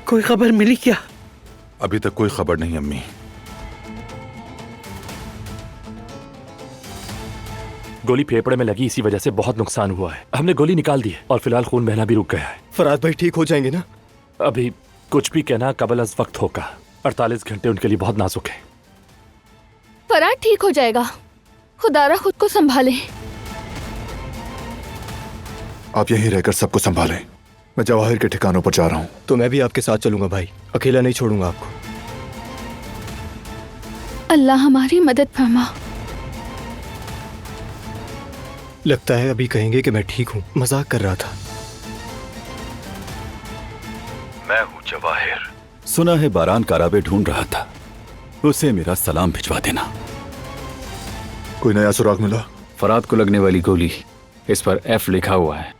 कोई खबर मिली क्या? अभी तक कोई खबर नहीं अम्मी। गोली फेफड़े में लगी, इसी वजह से बहुत नुकसान हुआ है। हमने गोली निकाल दी है और फिलहाल खून बहना भी रुक गया है। फराज भाई ठीक हो जाएंगे ना? अभी कुछ भी कहना कबल अज वक्त होगा। 48 घंटे उनके लिए बहुत नाजुक है। फराज ठीक हो जाएगा, खुदारा खुद को संभाले। आप यहीं रहकर सबको संभालें। मैं जवाहिर के ठिकानों पर जा रहा हूँ। तो मैं भी आपके साथ चलूंगा भाई, अकेला नहीं छोड़ूंगा आपको। अल्लाह हमारी मदद फरमा। लगता है अभी कहेंगे कि मैं ठीक हूँ, मजाक कर रहा था। मैं हूँ जवाहिर। सुना है बारान काराबे ढूंढ रहा था, उसे मेरा सलाम भिजवा देना। कोई नया सुराग मिला? फराद को लगने वाली गोली, इस पर एफ लिखा हुआ है।